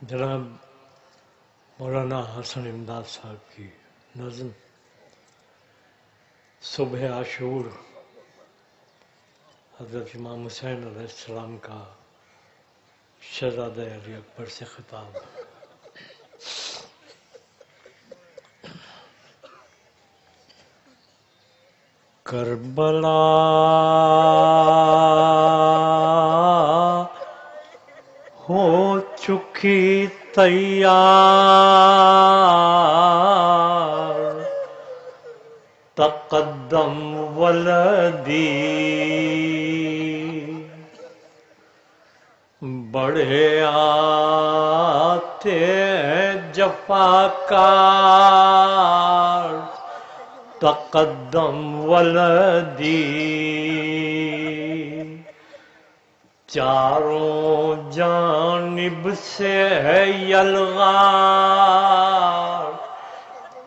جناب مولانا حسن امداد صاحب کی نظم صبح عاشور حضرت امام حسین علیہ السلام کا شہزادہ علی اکبر سے خطاب۔ کربلا ہو چکی تیار، تقدم ولدی بڑھے آتے جفاکار، تقدم ولدی چاروں جانب سے ہے یلغار،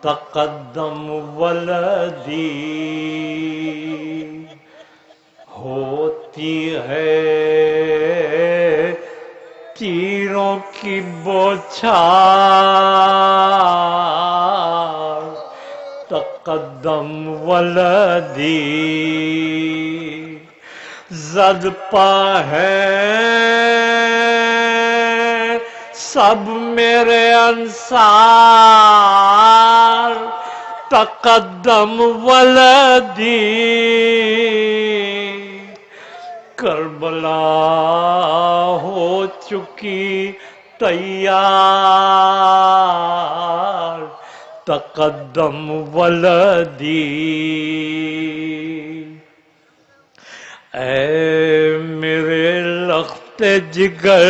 تقدم ولدی ہوتی ہے تیروں کی بوچھار، تقدم ولدی زد پا ہے سب میرے انصار، تقدم ولدی کربلا ہو چکی تیار، تقدم ولدی اے میرے لخت جگر،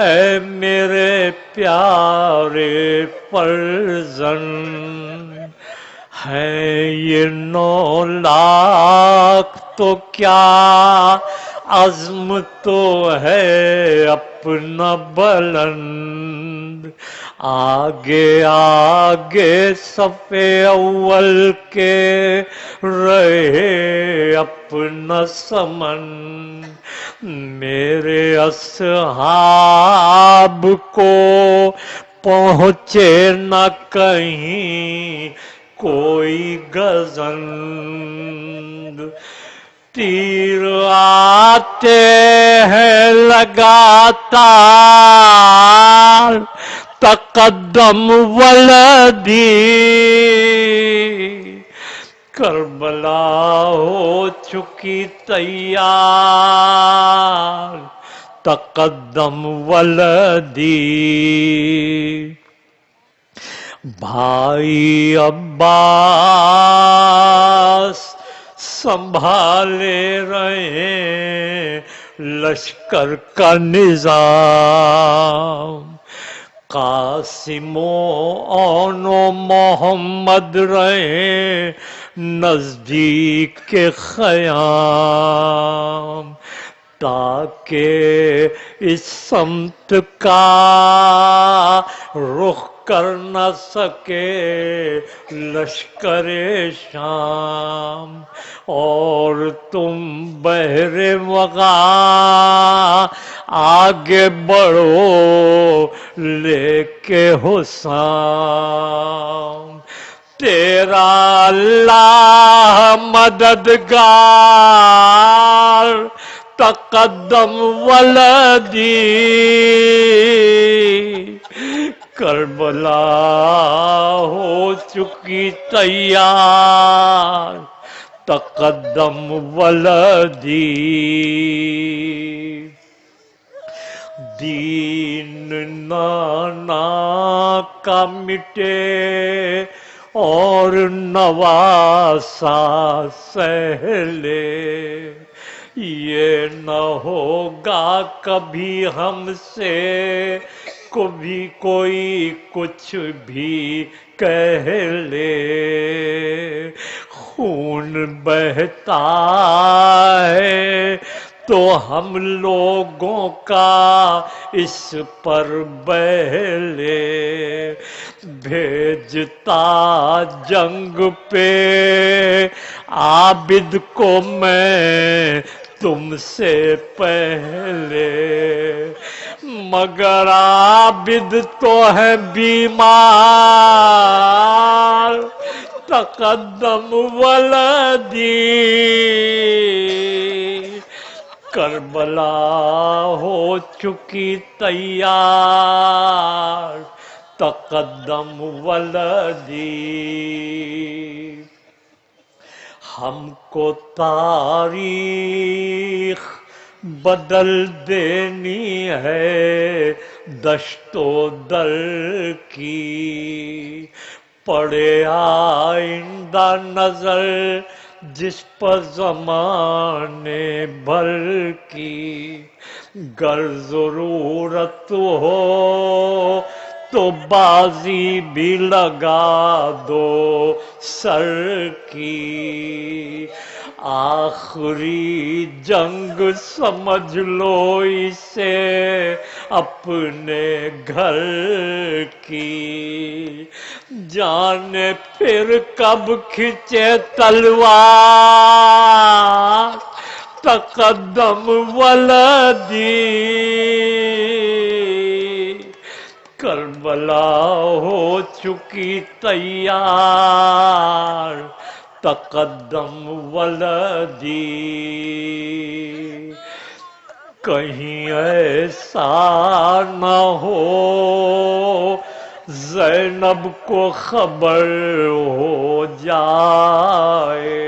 اے میرے پیارے فرزند، ہیں یہ 9 لاکھ تو کیا عزم تو ہے اپنا بلند، آگے آگے صف اول کے رہے اپنا سمن، میرے اصحاب کو پہنچے نہ کہیں کوئی گزند، تیر آتے ہیں لگاتار، تقدم ولدی کربلا ہو چکی تیار، تقدم ولدی بھائی عباس سنبھالے رہے لشکر کا نظام، قاسم و اون و محمد رہے نزدیک کے خیام، تاکہ اس سمت کا رخ کر نہ سکے لشکر شام، اور تم بحر وغا آگے بڑھو لے کے حسام، تیرا اللہ مددگار، تقدم ولدی کربلا ہو چکی تیار، تقدم ولدی دین نانا کا مٹے اور نواسا سہلے، یہ نہ ہوگا کبھی ہم سے کبھی کوئی کچھ بھی کہہ لے، خون بہتا ہے تو ہم لوگوں کا اس پر بہلے، بھیجتا جنگ پہ عابد کو میں تم سے پہلے، مگر عابد تو ہے بیمار تقدم ولدی کربلا ہو چکی تیار تقدم ولدی ہم کو تاریخ بدل دینی ہے دشت و در کی پڑے آئندہ نظر جس پر زمانے بھر کی گر ضرورت ہو تو بازی بھی لگا دو سر کی آخری جنگ سمجھ لو اسے اپنے گھر کی جانے پھر کب کھچے تلوار تقدم ولدی کربلا ہو چکی تیار تقدم ولدی کہیں ایسا نہ ہو زینب کو خبر ہو جائے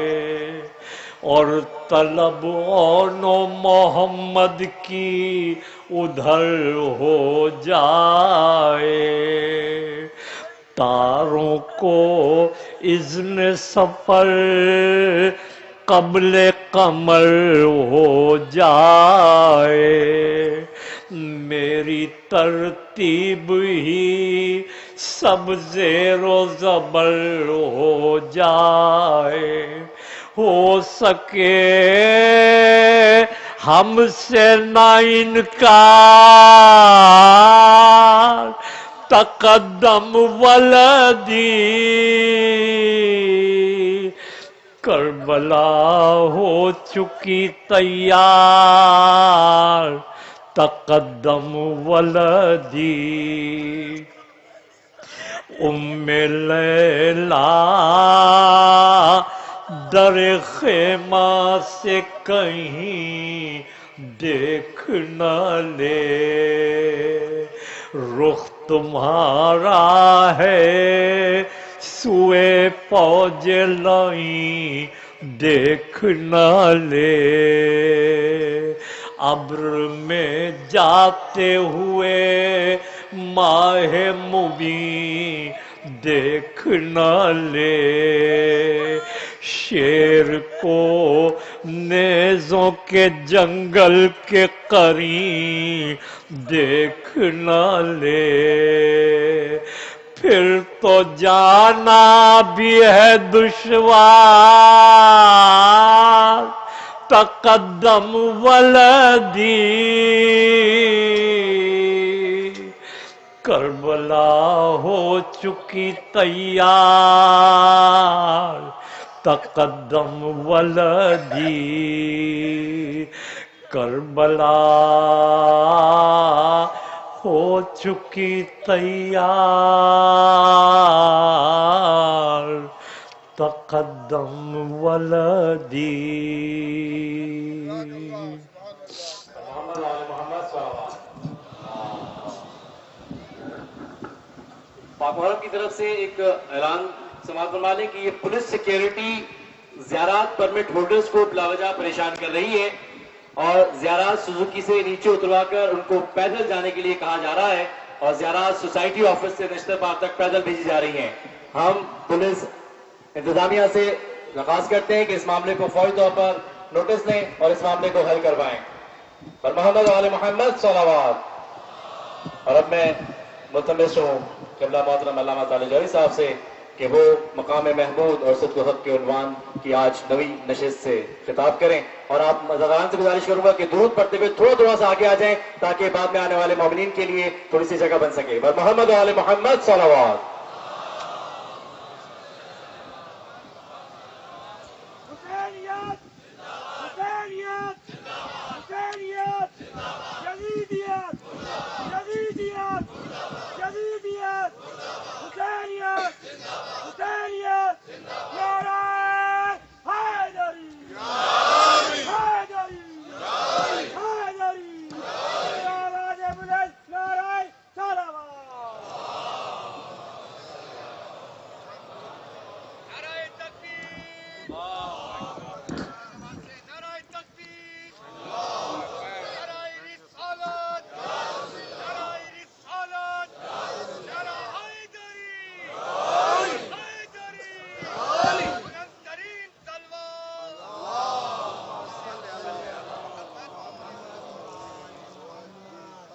اور طلب اون و محمد کی ادھر ہو جائے تاروں کو اذن سفر قبل قمر ہو جائے میری ترتیب ہی سب زیر و زبر ہو جائے ہو سکے ہم سے نہ انکار تقدم ولدی کربلا ہو چکی تیار تقدم ولدی ام لیلا در خیمہ سے کہیں دیکھ نہ لے رخ تمہارا ہے سوئے فوج لائیں دیکھ نہ لے ابر میں جاتے ہوئے ماہ مبین دیکھ نہ لے شیر کو نیزوں کے جنگل کے قرین دیکھ نہ لے پھر تو جانا بھی ہے دشوار تقدم ولدی کربلا ہو چکی تیار تقدم ولدی کربلا ہو چکی تیار تقدم ولدی پاک محرم کی طرف سے ایک اعلان سماعت فرما لیں کہ یہ پولیس سیکیورٹی زیارات پرمٹ ہولڈرز کو بلا وجہ پریشان کر رہی ہے اور زیارات سوزوکی سے نیچے اتروا کر ان کو پیدل جانے کے لیے کہا جا رہا ہے اور زیارات سوسائٹی آفس سے نشتر پار تک پیدل بھیجی جا رہی ہیں. ہم پولیس انتظامیہ سے درخواست کرتے ہیں کہ اس معاملے کو فوری طور پر نوٹس لیں اور اس معاملے کو حل کروائیں. پر محمد و آل محمد صلوات. اور اب میں ملتمس ہوں قبلہ محترم علامہ طالب جوہری صاحب سے کہ وہ مقام محمود اور صدق و حق کے عنوان کی آج نوی نشست سے خطاب کریں اور آپ مزاران سے گزارش کروں گا کہ درود پڑھتے ہوئے تھوڑا سا آگے آ جائیں تاکہ بعد میں آنے والے مومنین کے لیے تھوڑی سی جگہ بن سکے. پر محمد و آل محمد صلوات. حسینیت حسینیت یزیدیت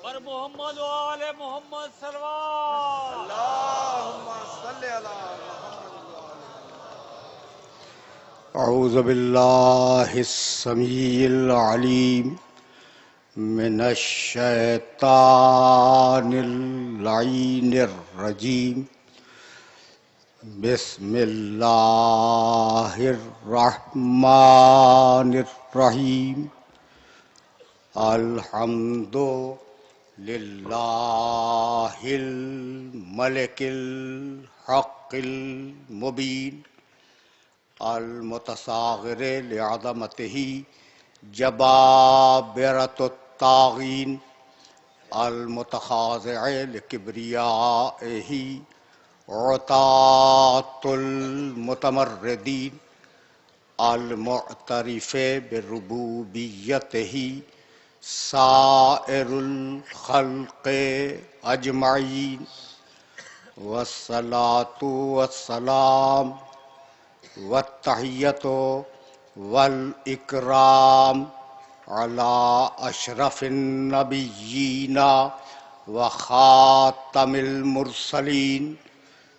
پر محمد و آل محمد صلوات اللہم صلی علی محمد و آل اعوذ باللہ السمیع العلیم من الشیطان اللعین الرجیم بسم اللہ الرحمن الرحیم الحمد للہ الملک الحق المبین المتصاغر لعظمته جبابرة الطاغين المتخاضع لكبريائه عتاة المتمردين المعترف بربوبيته سائر الخلق أجمعين والصلاة والسلام والتحیت والاکرام علی اشرف النبیین وخاتم المرسلین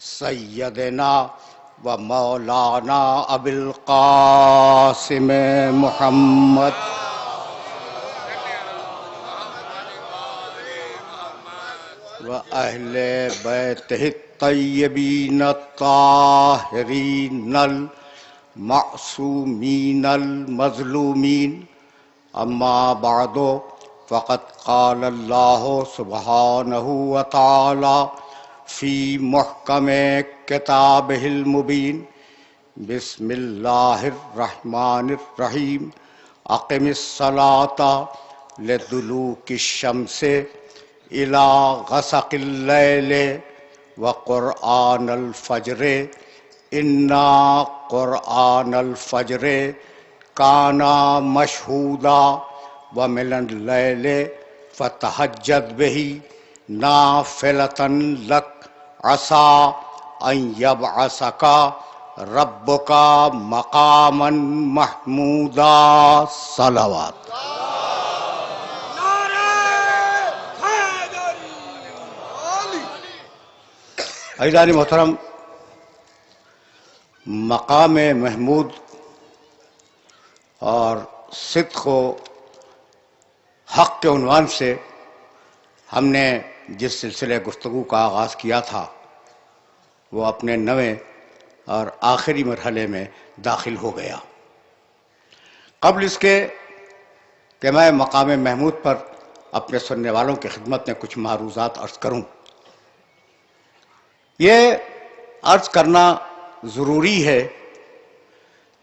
سیدنا و مولانا ابی القاسم محمد و اہل بیتہ الطیبین الطاہرین المعصومین المظلومین اما بعد فقد قال اللہ سبحانہ وتعالی فی محکم کتابہ المبین بسم اللہ الرحمن الرحیم اقم الصلاۃ لدلوک الشمس الى غسق اللیل وقرآن الفجر انا قرآن الفجر کانا مشہودا ومن اللیل فتہجد بہ نافلۃ لک عسیٰ ان یبعثک ربک مقاما محمودا صلوات. عزیزان محترم، مقام محمود اور صدق و حق کے عنوان سے ہم نے جس سلسلے گفتگو کا آغاز کیا تھا وہ اپنے نویں اور آخری مرحلے میں داخل ہو گیا. قبل اس کے کہ میں مقام محمود پر اپنے سننے والوں کی خدمت میں کچھ معروضات عرض کروں، یہ عرض کرنا ضروری ہے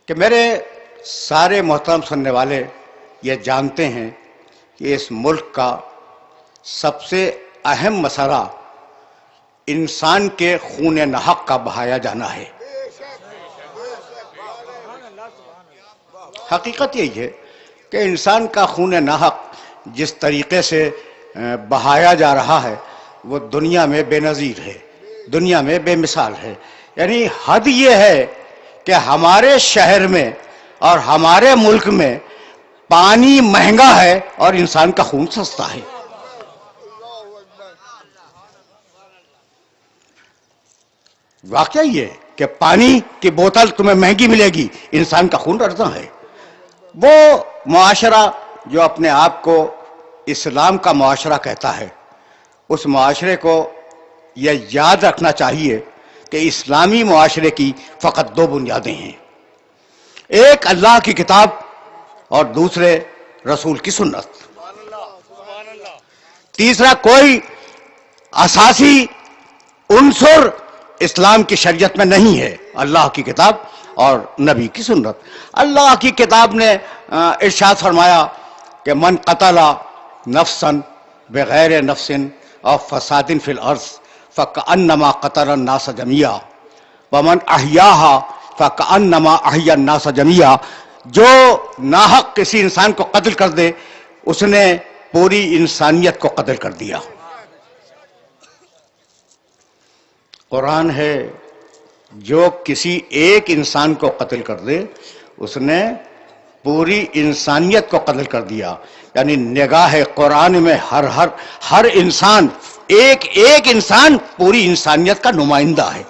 کہ میرے سارے محترم سننے والے یہ جانتے ہیں کہ اس ملک کا سب سے اہم مسئلہ انسان کے خون ناحق کا بہایا جانا ہے. حقیقت یہی ہے کہ انسان کا خون ناحق جس طریقے سے بہایا جا رہا ہے وہ دنیا میں بے نظیر ہے، دنیا میں بے مثال ہے. یعنی حد یہ ہے کہ ہمارے شہر میں اور ہمارے ملک میں پانی مہنگا ہے اور انسان کا خون سستا ہے. واقعہ یہ کہ پانی کی بوتل تمہیں مہنگی ملے گی، انسان کا خون ارزاں ہے. وہ معاشرہ جو اپنے آپ کو اسلام کا معاشرہ کہتا ہے، اس معاشرے کو یہ یاد رکھنا چاہیے کہ اسلامی معاشرے کی فقط دو بنیادیں ہیں، ایک اللہ کی کتاب اور دوسرے رسول کی سنت. تیسرا کوئی اساسی عنصر اسلام کی شریعت میں نہیں ہے، اللہ کی کتاب اور نبی کی سنت. اللہ کی کتاب نے ارشاد فرمایا کہ من قتل نفسا بغیر نفس اور فساد فی الارض فکأنما قتل الناس جميعا ومن احیاها فکأنما احیا الناس جميعا. جو ناحق کسی انسان کو قتل کر دے اس نے پوری انسانیت کو قتل کر دیا. قرآن ہے جو کسی ایک انسان کو قتل کر دے اس نے پوری انسانیت کو قتل کر دیا. یعنی نگاہ قرآن میں ہر انسان ایک انسان پوری انسانیت کا نمائندہ ہے.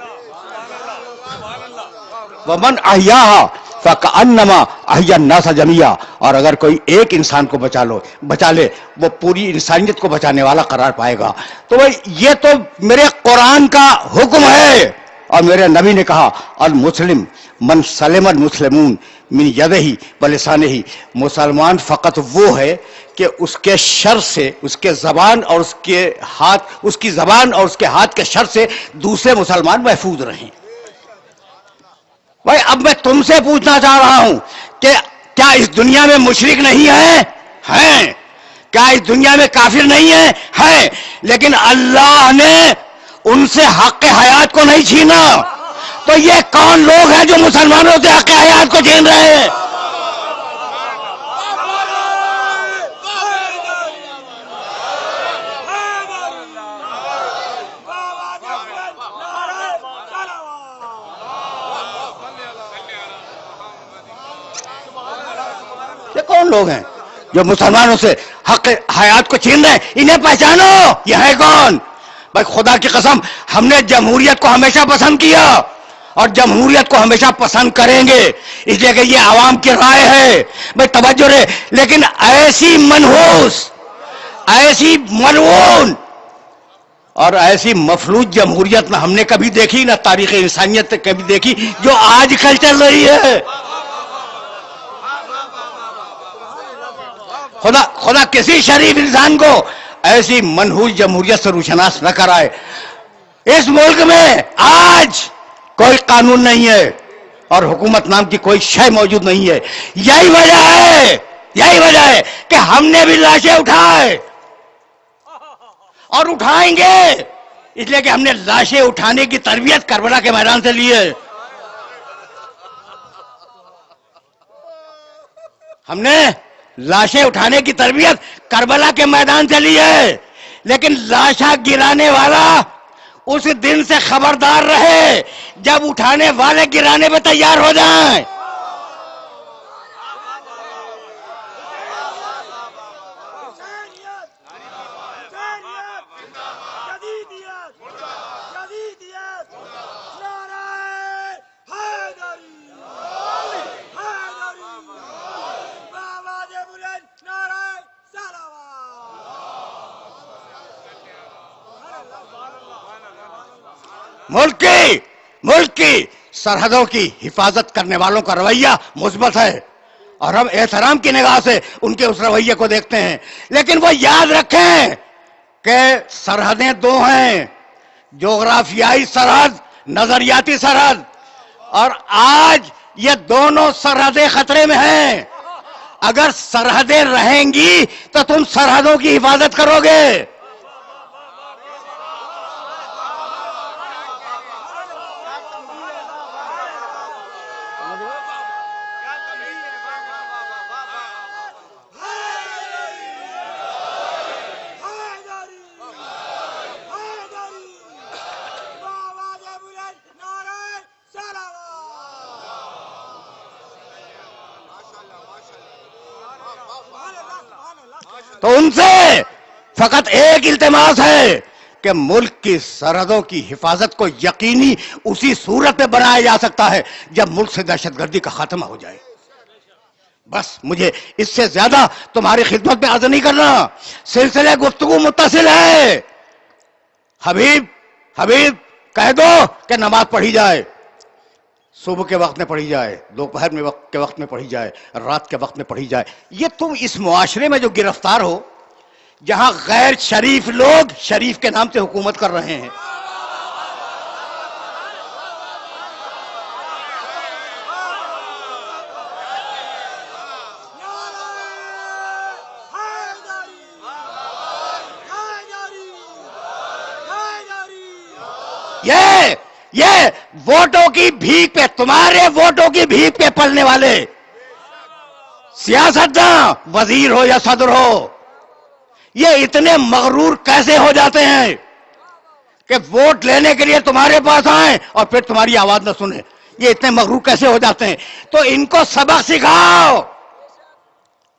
ومن احیاها فکأنما احیا الناس جميعا. اور اگر کوئی ایک انسان کو بچا لے وہ پوری انسانیت کو بچانے والا قرار پائے گا. تو یہ تو میرے قرآن کا حکم ہے. اور میرے نبی نے کہا المسلم من سلم المسلمون من یدہ ولسانہ. مسلمان فقط وہ ہے کہ اس کے شر سے اس کی زبان اور اس کے ہاتھ کے شر سے دوسرے مسلمان محفوظ رہیں. بھائی اب میں تم سے پوچھنا چاہ رہا ہوں کہ کیا اس دنیا میں مشرک نہیں ہیں؟ کیا اس دنیا میں کافر نہیں ہیں؟ لیکن اللہ نے ان سے حق حیات کو نہیں چھینا. تو یہ کون لوگ ہیں جو مسلمانوں سے حق حیات کو چھین رہے ہیں؟ یہ کون لوگ ہیں جو مسلمانوں سے حق حیات کو چھین رہے ہیں؟ انہیں پہچانو. یہ ہے کون؟ بھائی خدا کی قسم ہم نے جمہوریت کو ہمیشہ پسند کیا اور جمہوریت کو ہمیشہ پسند کریں گے، اس لیے کہ یہ عوام کی رائے ہے. بھائی توجہ رہے. لیکن ایسی منحوس، ایسی ملعون اور ایسی مفلوج جمہوریت نہ ہم نے کبھی دیکھی، نہ تاریخ انسانیت نے کبھی دیکھی جو آج کل چل رہی ہے. خدا کسی شریف انسان کو ایسی منحوس جمہوریت سے روشناس نہ کرائے. اس ملک میں آج کوئی قانون نہیں ہے اور حکومت نام کی کوئی شے موجود نہیں ہے. یہی وجہ ہے کہ ہم نے بھی لاشیں اٹھائے اور اٹھائیں گے، اس لیے کہ ہم نے لاشیں اٹھانے کی تربیت کربلا کے میدان سے لی ہے. ہم نے لاشیں اٹھانے کی تربیت کربلا کے میدان سے لی ہے. لیکن لاشاں گرانے والا اس دن سے خبردار رہے جب اٹھانے والے گرانے پہ تیار ہو جائیں. ملک کی سرحدوں کی حفاظت کرنے والوں کا رویہ مثبت ہے اور ہم احترام کی نگاہ سے ان کے اس رویے کو دیکھتے ہیں. لیکن وہ یاد رکھیں کہ سرحدیں دو ہیں، جغرافیائی سرحد، نظریاتی سرحد. اور آج یہ دونوں سرحدیں خطرے میں ہیں. اگر سرحدیں رہیں گی تو تم سرحدوں کی حفاظت کرو گے. تو ان سے فقط ایک التماس ہے کہ ملک کی سرحدوں کی حفاظت کو یقینی اسی صورت میں بنایا جا سکتا ہے جب ملک سے دہشت گردی کا خاتمہ ہو جائے. بس مجھے اس سے زیادہ تمہاری خدمت میں عرض نہیں کرنا. سلسلہ گفتگو متصل ہے. حبیب کہہ دو کہ نماز پڑھی جائے، صبح کے وقت میں پڑھی جائے، دوپہر کے وقت میں پڑھی جائے، رات کے وقت میں پڑھی جائے. یہ تم اس معاشرے میں جو گرفتار ہو جہاں غیر شریف لوگ شریف کے نام سے حکومت کر رہے ہیں. یہ ووٹوں کی بھیک پہ، تمہارے ووٹوں کی بھیک پہ پلنے والے سیاستداں، وزیر ہو یا صدر ہو، یہ اتنے مغرور کیسے ہو جاتے ہیں کہ ووٹ لینے کے لیے تمہارے پاس آئیں اور پھر تمہاری آواز نہ سنیں؟ یہ اتنے مغرور کیسے ہو جاتے ہیں؟ تو ان کو سبق سکھاؤ.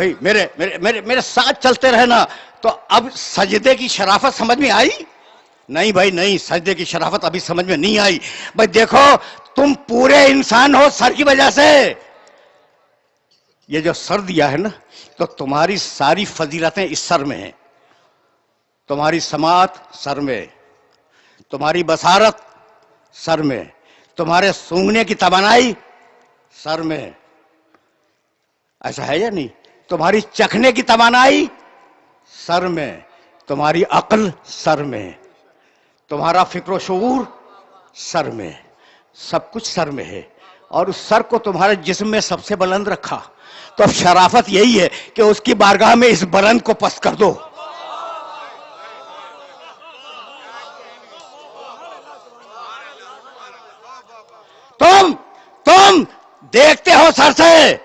بھائی میرے ساتھ چلتے رہنا. تو اب سجدے کی شرافت سمجھ میں آئی؟ نہیں بھائی نہیں، سجدے کی شرافت ابھی سمجھ میں نہیں آئی. بھائی دیکھو، تم پورے انسان ہو سر کی وجہ سے. یہ جو سر دیا ہے نا، تو تمہاری ساری فضیلتیں اس سر میں ہیں. تمہاری سماعت سر میں، تمہاری بصارت سر میں، تمہارے سونگنے کی توانائی سر میں. ایسا ہے یا نہیں؟ تمہاری چکھنے کی توانائی سر میں، تمہاری عقل سر میں، تمہارا فکر و شعور سر میں، سب کچھ سر میں ہے. اور اس سر کو تمہارے جسم میں سب سے بلند رکھا. تو اب شرافت یہی ہے کہ اس کی بارگاہ میں اس بلند کو پست کر دو. تم دیکھتے ہو سر سے،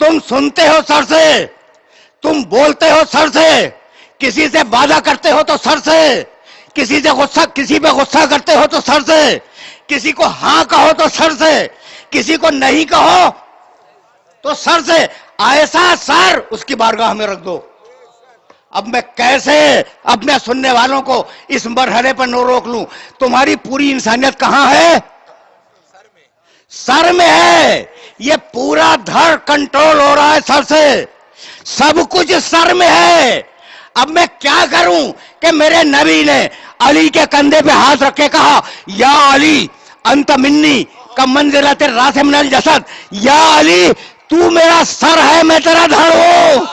تم سنتے ہو سر سے، تم بولتے ہو سر سے، کسی سے وعدہ کرتے ہو تو سر سے، کسی پہ غصہ کرتے ہو تو سر سے، کسی کو ہاں کہو تو سر سے، کسی کو نہیں کہو تو سر سے. ایسا سر اس کی بارگاہ میں رکھ دو. اب میں کیسے اپنے سننے والوں کو اس مرحلے پر نہ روک لوں؟ تمہاری پوری انسانیت کہاں ہے؟ سر میں ہے. یہ پورا دھڑ کنٹرول ہو رہا ہے سر سے، سب کچھ سر میں ہے. اب میں کیا کروں کہ میرے نبی نے علی کے کندھے پہ ہاتھ رکھ کے کہا، یا علی انت منی کمنزلۃ الراس من الجسد. یا علی تو میرا سر ہے، میں تیرا دھڑ ہوں.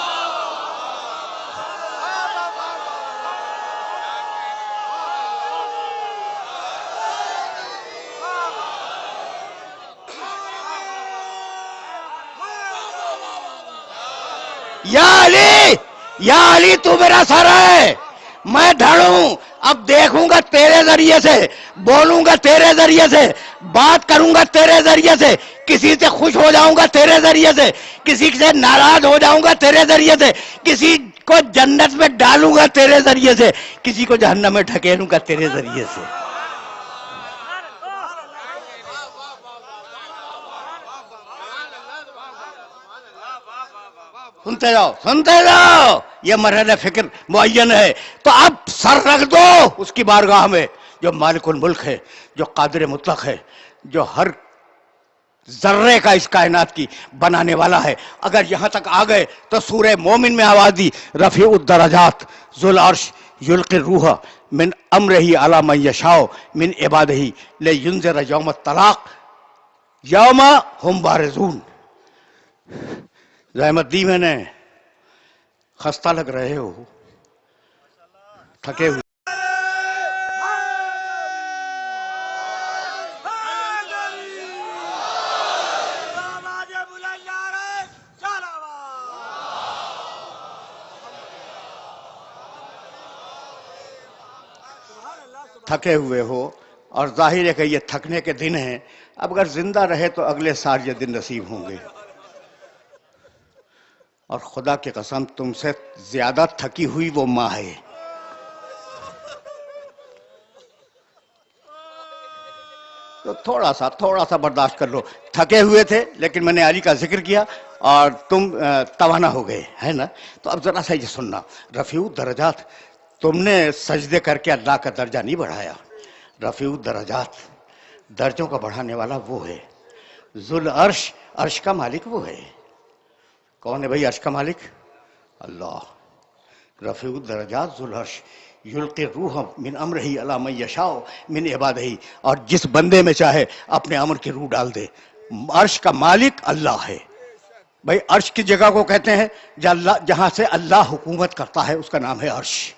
یا علی تو میرا سر ہے، میں دھڑ ہوں. اب دیکھوں گا تیرے ذریعے سے، بولوں گا تیرے ذریعے سے، بات کروں گا تیرے ذریعے سے، کسی سے خوش ہو جاؤں گا تیرے ذریعے سے، کسی سے ناراض ہو جاؤں گا تیرے ذریعے سے، کسی کو جنت میں ڈالوں گا تیرے ذریعے سے، کسی کو جہنم میں ڈھکیلوں گا تیرے ذریعے سے. سنتے جاؤ یہ مرحلہ فکر معین ہے. تو اب سر رکھ دو اس کی بارگاہ میں، جو مالک الملک ہے، جو قادر مطلق ہے، جو ہر ذرے کا اس کائنات کی بنانے والا ہے. اگر یہاں تک آ گئے تو سورہ مومن میں آواز دی، رفیع الدرجات ذو العرش یلقی الروح من امرہ علی من یشاء من عبادہ لینذر یوم الطلاق یوم ہم بارزون. زحمت دی میں نے، خستہ لگ رہے ہو، تھکے ہوئے. تھکے ہوئے ہو اور ظاہر ہے کہ یہ تھکنے کے دن ہیں. اب اگر زندہ رہے تو اگلے سال یہ دن نصیب ہوں گے. اور خدا کی قسم تم سے زیادہ تھکی ہوئی وہ ماں ہے. تو تھوڑا سا برداشت کر لو. تھکے ہوئے تھے لیکن میں نے علی کا ذکر کیا اور تم توانا ہو گئے ہے نا. تو اب ذرا سا یہ سننا، رفیع الدرجات، تم نے سجدے کر کے اللہ کا درجہ نہیں بڑھایا. رفیع الدرجات، درجوں کا بڑھانے والا وہ ہے. ذو العرش، عرش کا مالک وہ ہے. کون ہے بھائی عرش کا مالک؟ اللہ. رفیع الدرجات ذو العرش یلقی الروح من امرہ علی من یشاء من عبادہ، اور جس بندے میں چاہے اپنے امر کی روح ڈال دے. عرش کا مالک اللہ ہے. بھائی عرش کی جگہ کو کہتے ہیں جہاں سے اللہ حکومت کرتا ہے، اس کا نام ہے عرش.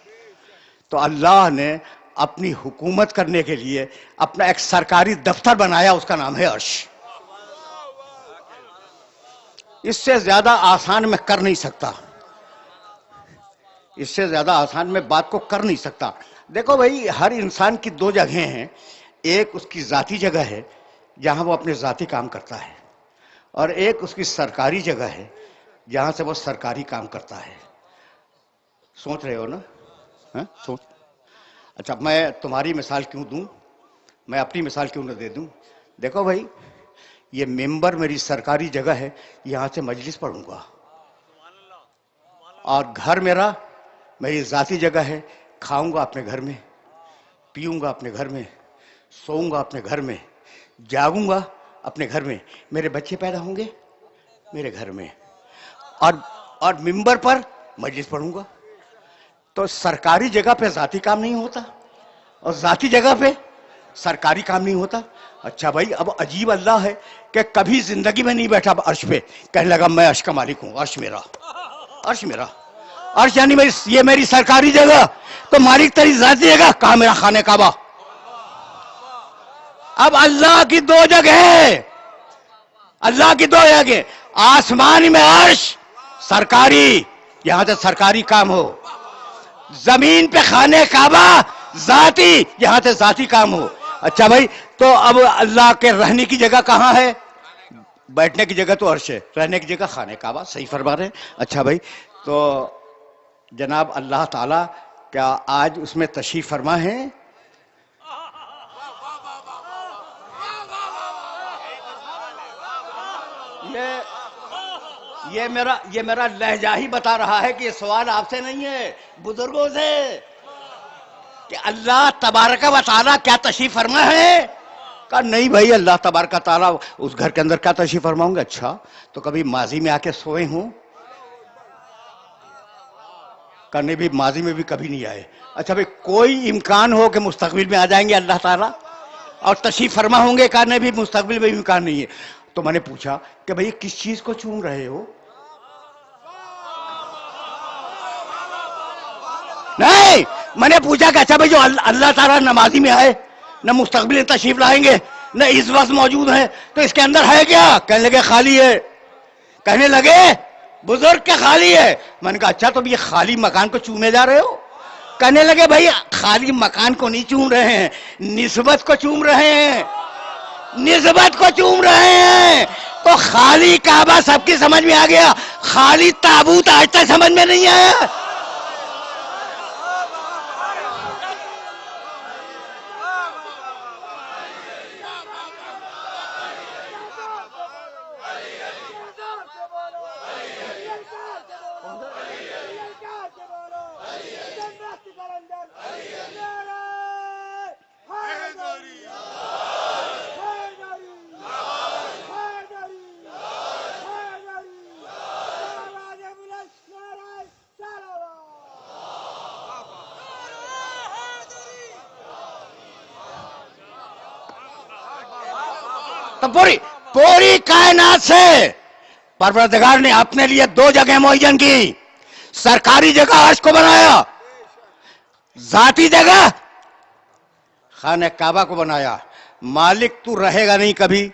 تو اللہ نے اپنی حکومت کرنے کے لیے اپنا ایک سرکاری دفتر بنایا، اس کا نام ہے عرش. اس سے زیادہ آسان میں کر نہیں سکتا، اس سے زیادہ آسان میں بات کو کر نہیں سکتا. دیکھو بھائی، ہر انسان کی دو جگہیں ہیں. ایک اس کی ذاتی جگہ ہے جہاں وہ اپنے ذاتی کام کرتا ہے، اور ایک اس کی سرکاری جگہ ہے جہاں سے وہ سرکاری کام کرتا ہے. سوچ رہے ہو نا؟ سوچ. اچھا، میں تمہاری مثال کیوں دوں، میں اپنی مثال کیوں نہ دے دوں. دیکھو بھائی، یہ ممبر میری سرکاری جگہ ہے، یہاں سے مجلس پڑھوں گا. اور گھر میرا میری ذاتی جگہ ہے. کھاؤں گا اپنے گھر میں, پیوں گا اپنے گھر میں, سوؤں گا اپنے گھر میں, جاگوں گا اپنے گھر میں, میرے بچے پیدا ہوں گے میرے گھر میں, اور ممبر پر مجلس پڑھوں گا. تو سرکاری جگہ پہ ذاتی کام نہیں ہوتا اور ذاتی جگہ پہ سرکاری کام نہیں ہوتا. اچھا بھائی, اب عجیب اللہ ہے کہ کبھی زندگی میں نہیں بیٹھا عرش پہ, کہنے لگا میں عرش کا مالک ہوں, عرش میرا, عرش میرا, عرش یعنی یہ میری سرکاری جگہ. تو مالک تیری ذاتی جگہ کہاں میرا خانہ کعبہ. اب اللہ کی دو جگہ ہے, اللہ کی دو جگہ, آسمان میں عرش سرکاری, یہاں سے سرکاری کام ہو, زمین پہ خانہ کعبہ ذاتی, یہاں سے ذاتی کام ہو. اچھا بھائی, تو اب اللہ کے رہنے کی جگہ کہاں ہے؟ بیٹھنے کی جگہ تو عرش ہے, رہنے کی جگہ خانہ کعبہ. صحیح فرما رہے ہیں. اچھا بھائی, تو جناب اللہ تعالی کیا آج اس میں تشریف فرما ہے؟ یہ میرا لہجہ ہی بتا رہا ہے کہ یہ سوال آپ سے نہیں ہے, بزرگوں سے, کہ اللہ تبارک و تعالیٰ کیا تشریف فرما ہے. کہا نہیں بھائی, اللہ تبارک و تعالیٰ اس گھر کے اندر کیا تشریف فرماؤں گے. اچھا, تو کبھی ماضی میں آ کے سوئے ہوں؟ کہا نہیں بھی ماضی میں بھی کبھی نہیں آئے. اچھا بھائی, کوئی امکان ہو کہ مستقبل میں آ جائیں گے اللہ تعالیٰ اور تشریف فرما ہوں گے؟ کہا نہیں بھی مستقبل میں بھی امکان نہیں ہے. تو میں نے پوچھا کہ بھائی کس چیز کو چون رہے ہو؟ نہیں, میں نے پوچھا کہ اچھا بھائی جو اللہ تعالیٰ نمازی میں آئے, نہ مستقبل تشریف لائیں گے, نہ اس وقت موجود ہیں, تو اس کے اندر ہے کیا؟ کہنے لگے خالی ہے. کہنے لگے بزرگ کے خالی ہے. میں نے کہا اچھا, تو یہ خالی مکان کو چومے جا رہے ہو؟ کہنے لگے بھائی خالی مکان کو نہیں چوم رہے ہیں, نسبت کو چوم رہے ہیں, نسبت کو چوم رہے ہیں. تو خالی کعبہ سب کی سمجھ میں آ گیا, خالی تابوت آج تک سمجھ میں نہیں آیا. تو پوری کائنات سے پروردگار نے اپنے لیے دو جگہ معین کی. سرکاری جگہ عرش کو بنایا, ذاتی جگہ خانہ کعبہ کو بنایا. مالک تو رہے گا نہیں کبھی,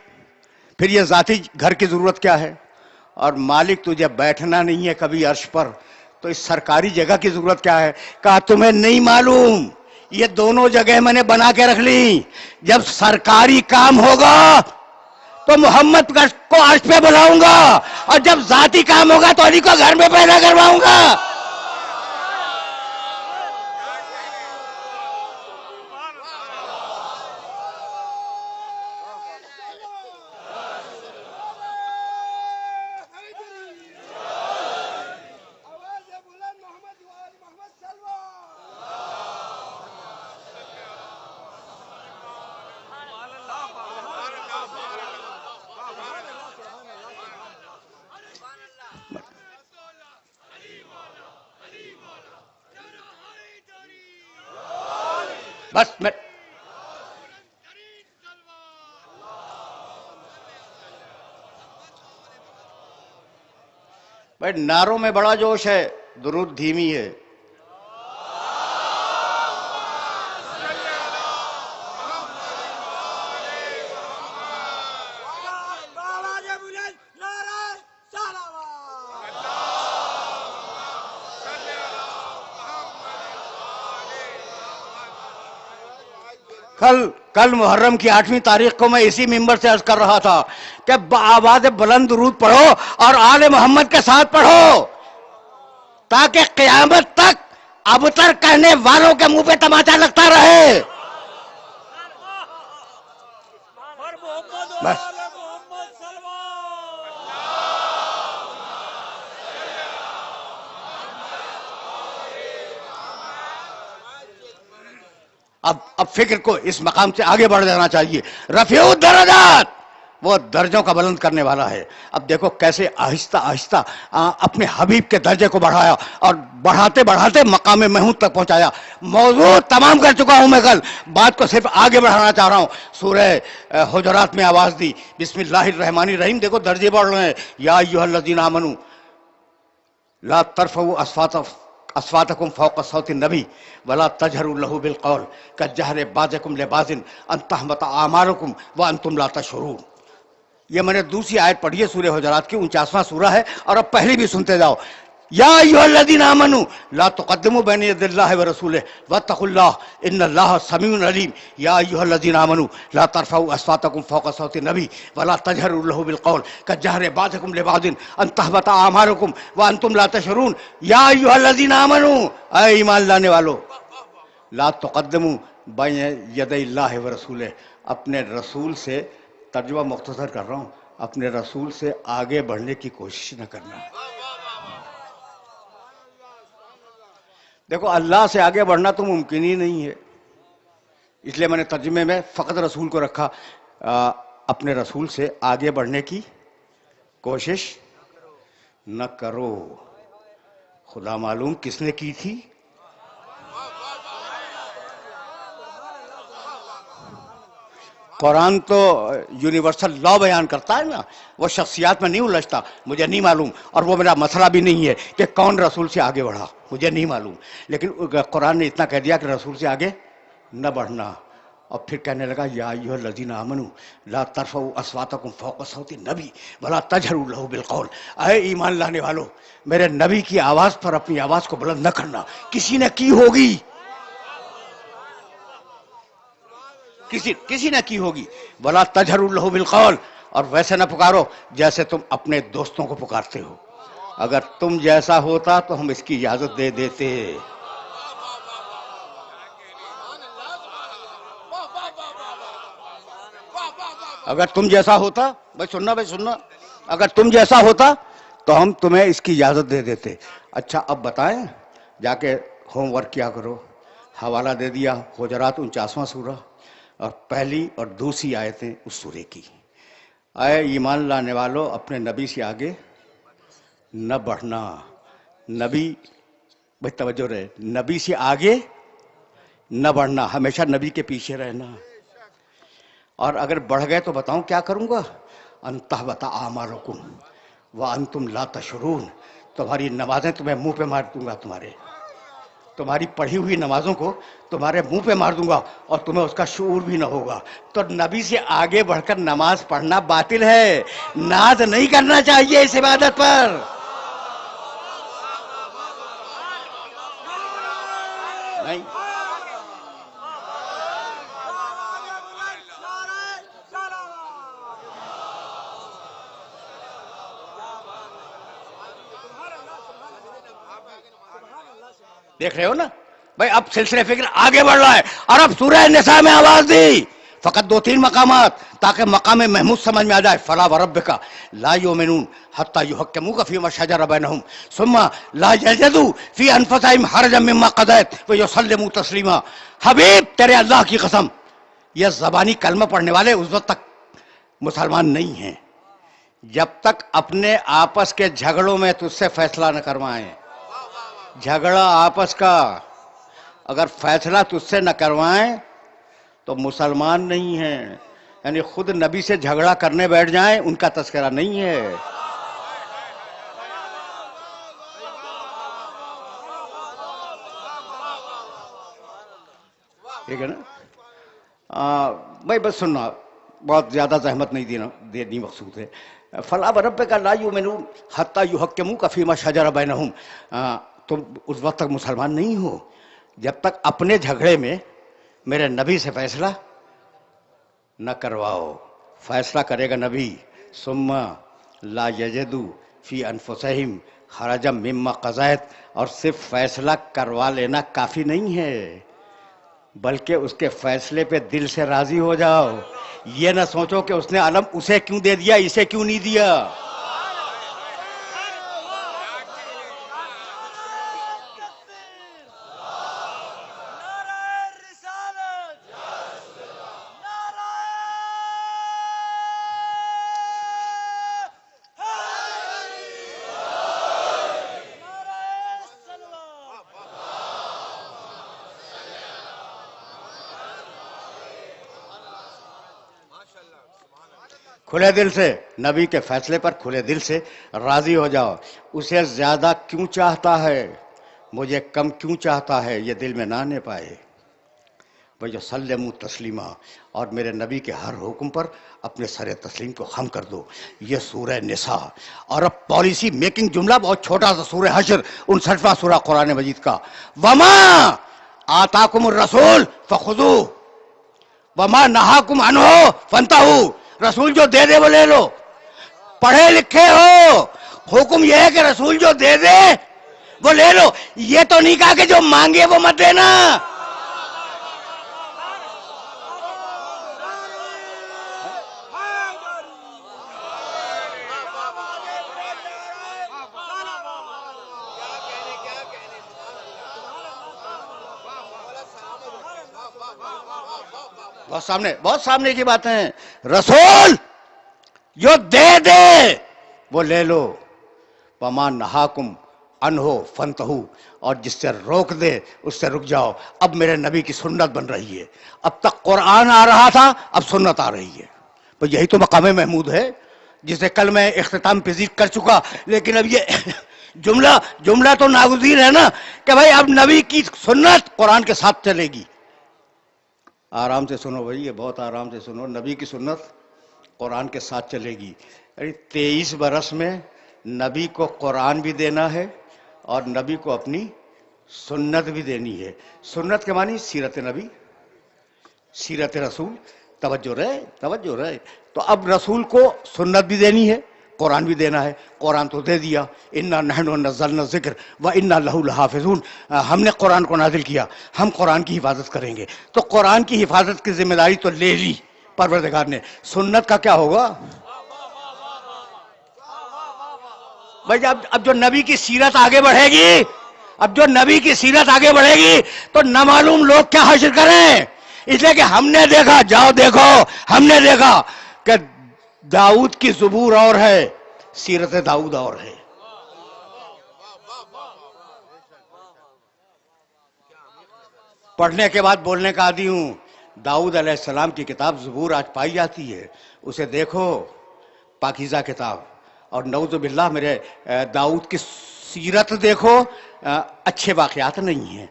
پھر یہ ذاتی گھر کی ضرورت کیا ہے؟ اور مالک تجھے بیٹھنا نہیں ہے کبھی عرش پر, تو اس سرکاری جگہ کی ضرورت کیا ہے؟ کہا تمہیں نہیں معلوم, یہ دونوں جگہ میں نے بنا کے رکھ لی. جب سرکاری کام ہوگا تو محمد کو عرش پہ بلاؤں گا, اور جب ذاتی کام ہوگا تو علی کو گھر میں پیدا کرواؤں گا. بس میں بھائی نعروں میں بڑا جوش ہے, درود دھیمی ہے. کل محرم کی 8ویں تاریخ کو میں اسی ممبر سے عرض کر رہا تھا کہ آواز بلند درود پڑھو اور آل محمد کے ساتھ پڑھو, تاکہ قیامت تک ابتر کہنے والوں کے منہ پہ تماچا لگتا رہے. بس اب فکر کو اس مقام سے آگے بڑھ جانا چاہیے. رفیع الدرجات، وہ درجوں کا بلند کرنے والا ہے. اب دیکھو کیسے آہستہ آہستہ اپنے حبیب کے درجے کو بڑھایا اور بڑھاتے بڑھاتے مقام محمود تک پہنچایا. موضوع تمام کر چکا ہوں میں کل، بات کو صرف آگے بڑھانا چاہ رہا ہوں. سورہ حجرات میں آواز دی، بسم اللہ الرحمن الرحیم. دیکھو درجے بڑھ رہے ہیں. یا ایھا الذین آمنوا لا ترفعوا اصواتکم فوق صوت النبی ولا تجهروا له بالقول كجهر بعضکم لبعض ان تحبط اعمالکم وانتم لا تشعرون. یہ میں نے دوسری آیت پڑھی ہے سورہ حجرات کی، 49واں سورہ ہے، اور اب پہلی بھی سنتے جاؤ. یا ایھا الذین آمنوا لا تقدموا بین یدی اللہ ورسولہ واتقوا اللہ ان اللہ سمیع علیم. یا ایھا الذین آمنوا لا ترفعوا اصواتکم فوق صوت النبی ولا تجهروا له بالقول كجهر بعضکم لبعض ان تحبط اعمالکم وانتم لا تشعرون. یا ایھا الذین آمنوا، اے ایمان لانے والو، لا تقدموا بین یدی اللہ ورسولہ، اپنے رسول سے، ترجمہ مختصر کر رہا ہوں، اپنے رسول سے آگے بڑھنے کی کوشش نہ کرنا. دیکھو اللہ سے آگے بڑھنا تو ممکن ہی نہیں ہے، اس لیے میں نے ترجمے میں فقط رسول کو رکھا. اپنے رسول سے آگے بڑھنے کی کوشش نہ کرو. خدا معلوم کس نے کی تھی؟ قرآن تو یونیورسل لا بیان کرتا ہے نا، وہ شخصیات میں نہیں الجھتا. مجھے نہیں معلوم، اور وہ میرا مسئلہ بھی نہیں ہے کہ کون رسول سے آگے بڑھا، مجھے نہیں معلوم. لیکن قرآن نے اتنا کہہ دیا کہ رسول سے آگے نہ بڑھنا. اور پھر کہنے لگا یا ایھا الذین آمنوا لا ترفعوا اصواتکم فوق صوت النبی ولا تجهروا له بالقول. اے ایمان لانے والو، میرے نبی کی آواز پر اپنی آواز کو بلند نہ کرنا. کسی نے کی ہوگی، کسی نے کی ہوگی. ولا تجهروا له بالقول، اور ویسے نہ پکارو جیسے تم اپنے دوستوں کو پکارتے ہو. اگر تم جیسا ہوتا تو ہم اس کی اجازت دے دیتے. اگر تم جیسا ہوتا، بھائی سننا، اگر تم جیسا ہوتا تو ہم تمہیں اس کی اجازت دے دیتے. اچھا اب بتائیں، جا کے ہوم ورک کیا کرو. حوالہ دے دیا حجرات 49واں سورہ اور پہلی اور دوسری آیتیں اس سورے کی. اے ایمان لانے والو، اپنے نبی سے آگے نہ بڑھنا. نبی، بھائی توجہ رہے، نبی سے آگے نہ بڑھنا، ہمیشہ نبی کے پیچھے رہنا. اور اگر بڑھ گئے تو بتاؤں کیا کروں گا؟ ان تحبط اعمالکم وانتم لا تشعرون. تمہاری نمازیں تمہیں منہ پہ مار دوں گا، تمہاری پڑھی ہوئی نمازوں کو تمہارے منہ پہ مار دوں گا، اور تمہیں اس کا شعور بھی نہ ہوگا. تو نبی سے آگے بڑھ کر نماز پڑھنا باطل ہے. ناز نہیں کرنا چاہیے اس عبادت پر. نہیں، دیکھ رہے ہو نا بھائی، اب سلسلے فکر آگے بڑھ رہا ہے. اور اب سورہ نساء میں آواز دی، فقط 2-3 مقامات تاکہ مقام محمود سمجھ میں آ جائے. فلا وربک لا یؤمنون حتی یحکموک فیما شجر بینہم ثم لا یجدوا فی انفسہم حرجا مما قضیت ویسلموا تسلیما. حبیب تیرے اللہ کی قسم، یہ زبانی کلمہ پڑھنے والے اس وقت تک مسلمان نہیں ہیں جب تک اپنے آپس کے جھگڑوں میں تجھ سے فیصلہ نہ کروائیں. جھگڑا آپس کا اگر فیصلہ تجھ سے نہ کروائیں تو مسلمان نہیں ہیں. یعنی خود نبی سے جھگڑا کرنے بیٹھ جائیں، ان کا تذکرہ نہیں ہے. ٹھیک ہے نا بھائی؟ بس سننا، بہت زیادہ زحمت نہیں دینی مقصود ہے. فلا وربک لا یؤمنون حتی یحکموک فیما شجر بینہم. تم اس وقت تک مسلمان نہیں ہو جب تک اپنے جھگڑے میں میرے نبی سے فیصلہ نہ کرواؤ. فیصلہ کرے گا نبی. ثم لا یجدوا فی انفسہم حرجا مما قضیت. اور صرف فیصلہ کروا لینا کافی نہیں ہے، بلکہ اس کے فیصلے پہ دل سے راضی ہو جاؤ. یہ نہ سوچو کہ اس نے علم اسے کیوں دے دیا، اسے کیوں نہیں دیا. کھلے دل سے نبی کے فیصلے پر کھلے دل سے راضی ہو جاؤ. اسے زیادہ کیوں چاہتا ہے, مجھے کم کیوں چاہتا ہے, یہ دل میں نہ آنے پائے. بھائی سلموا تسلیما, اور میرے نبی کے ہر حکم پر اپنے سر تسلیم کو خم کر دو. یہ سورہ نساء. اور اب پالیسی میکنگ جملہ بہت چھوٹا سا, سورہ حشر 59واں سورہ قرآن مجید کا. وما آتاکم الرسول فخذوہ وما نہاکم عنہ فانتہوا. رسول جو دے دے وہ لے لو. پڑھے لکھے ہو, حکم یہ ہے کہ رسول جو دے دے وہ لے لو. یہ تو نہیں کہا کہ جو مانگے وہ مت دینا. بہت سامنے کی باتیں ہیں. رسول جو دے دے وہ لے لو. وما نہاکم عنہ فانتہوا, اور جس سے روک دے اس سے رک جاؤ. اب میرے نبی کی سنت بن رہی ہے. اب تک قرآن آ رہا تھا, اب سنت آ رہی ہے. تو یہی تو مقام محمود ہے جسے کل میں اختتام پذیر کر چکا. لیکن اب یہ جملہ تو ناگزیر ہے نا کہ بھائی اب نبی کی سنت قرآن کے ساتھ چلے گی. آرام سے سنو بھائی, یہ بہت آرام سے سنو. نبی کی سنت قرآن کے ساتھ چلے گی. 23 برس میں نبی کو قرآن بھی دینا ہے اور نبی کو اپنی سنت بھی دینی ہے. سنت کے معنی سیرت نبی, سیرت رسول. توجہ رہے. تو اب رسول کو سنت بھی دینی ہے, قرآن بھی دینا ہے. قرآن تو دے دیا, انا نحن نزلنا الذکر وانا لہ لحافظون. ہم نے قرآن کو نازل کیا, ہم قرآن کی حفاظت کریں گے. تو قرآن کی حفاظت کی ذمہ داری تو لے لی پروردگار نے. سنت کا کیا ہوگا بھائی؟ اب جو نبی کی سیرت آگے بڑھے گی, تو نہ معلوم لوگ کیا حشر کریں. اس لیے کہ ہم نے دیکھا, جاؤ دیکھو, ہم نے دیکھا کہ داؤد کی زبور اور ہے, سیرت داؤد اور ہے. پڑھنے کے بعد بولنے کا عادی ہوں. داؤد علیہ السلام کی کتاب زبور آج پائی جاتی ہے, اسے دیکھو, پاکیزہ کتاب. اور نعوذ باللہ میرے داؤد کی سیرت دیکھو, اچھے واقعات نہیں ہیں.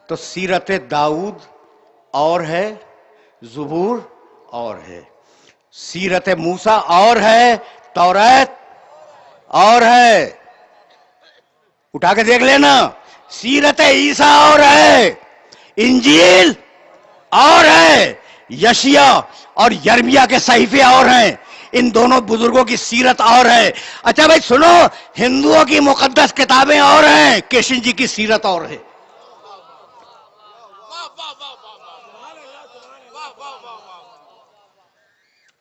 تو سیرت داؤد اور ہے, زبور اور ہے. سیرت موسیٰ اور ہے, توریت اور ہے. اٹھا کے دیکھ لینا. سیرت عیسیٰ اور ہے, انجیل اور ہے, یشیع اور یرمیہ کے صحیفے اور ہیں. ان دونوں بزرگوں کی سیرت اور ہے. اچھا بھائی سنو, ہندوؤں کی مقدس کتابیں اور ہیں, کرشن جی کی سیرت اور ہے.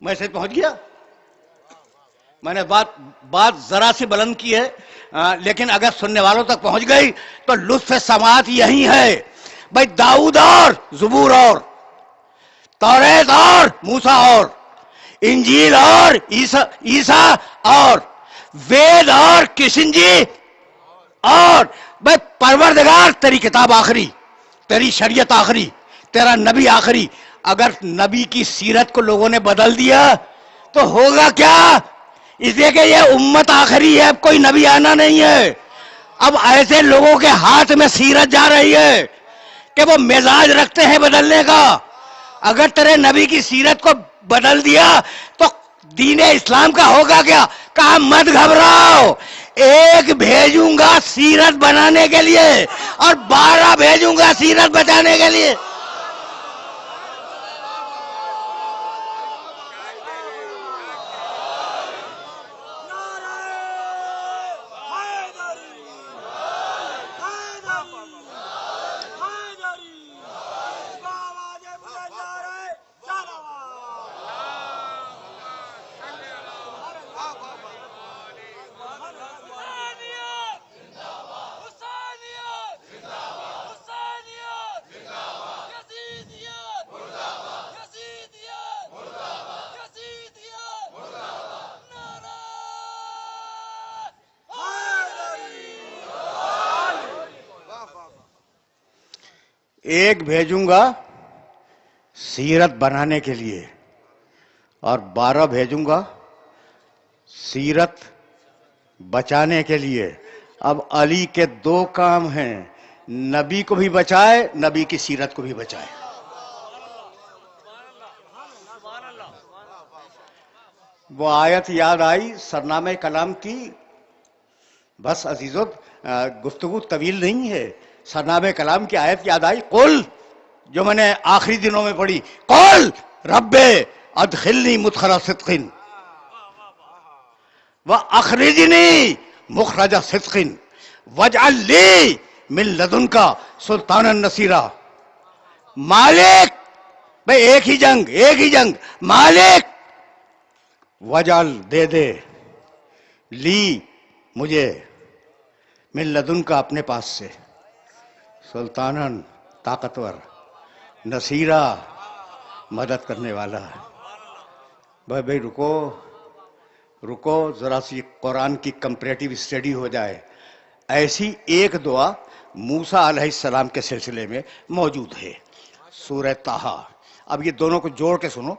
میں سے پہنچ گیا. میں نے بات ذرا سی بلند کی ہے, لیکن اگر سننے والوں تک پہنچ گئی تو لطف سماعت یہی ہے. بھائی داؤد اور زبور اور, توریت اور موسیٰ اور, انجیل اور عیسیٰ اور, وید اور کرشن جی اور. بھائی پروردگار تیری کتاب آخری, تیری شریعت آخری, تیرا نبی آخری. اگر نبی کی سیرت کو لوگوں نے بدل دیا تو ہوگا کیا؟ اس لیے کہ یہ امت آخری ہے, اب کوئی نبی آنا نہیں ہے. اب ایسے لوگوں کے ہاتھ میں سیرت جا رہی ہے کہ وہ مزاج رکھتے ہیں بدلنے کا. اگر تیرے نبی کی سیرت کو بدل دیا تو دین اسلام کا ہوگا کیا؟ کہا مت گھبراؤ, ایک بھیجوں گا سیرت بنانے کے لیے اور 12 بھیجوں گا سیرت بچانے کے لیے. ایک بھیجوں گا سیرت بنانے کے لیے اور 12 بھیجوں گا سیرت بچانے کے لیے اب علی کے دو کام ہیں، نبی کو بھی بچائے، نبی کی سیرت کو بھی بچائے۔ وہ آیت یاد آئی سرنامہ کلام کی، بس عزیزو گفتگو طویل نہیں ہے، سرنامہ کلام کی آیت یاد آئی، قل، جو میں نے آخری دنوں میں پڑھی، قل رب ادخلنی مدخل صدق واخرجنی مخرج صدق واجعل لی من لدنک سلطانا نصیرا۔ مالک، بھئی ایک ہی جنگ، مالک وجعل دے دے لی مجھے من لدن کا اپنے پاس سے سلطانن طاقتور نصیرہ مدد کرنے والا۔ بھائی رکو ذرا سی قرآن کی کمپریٹیو اسٹڈی ہو جائے۔ ایسی ایک دعا موسیٰ علیہ السلام کے سلسلے میں موجود ہے، سورہ طٰہٰ۔ اب یہ دونوں کو جوڑ کے سنو،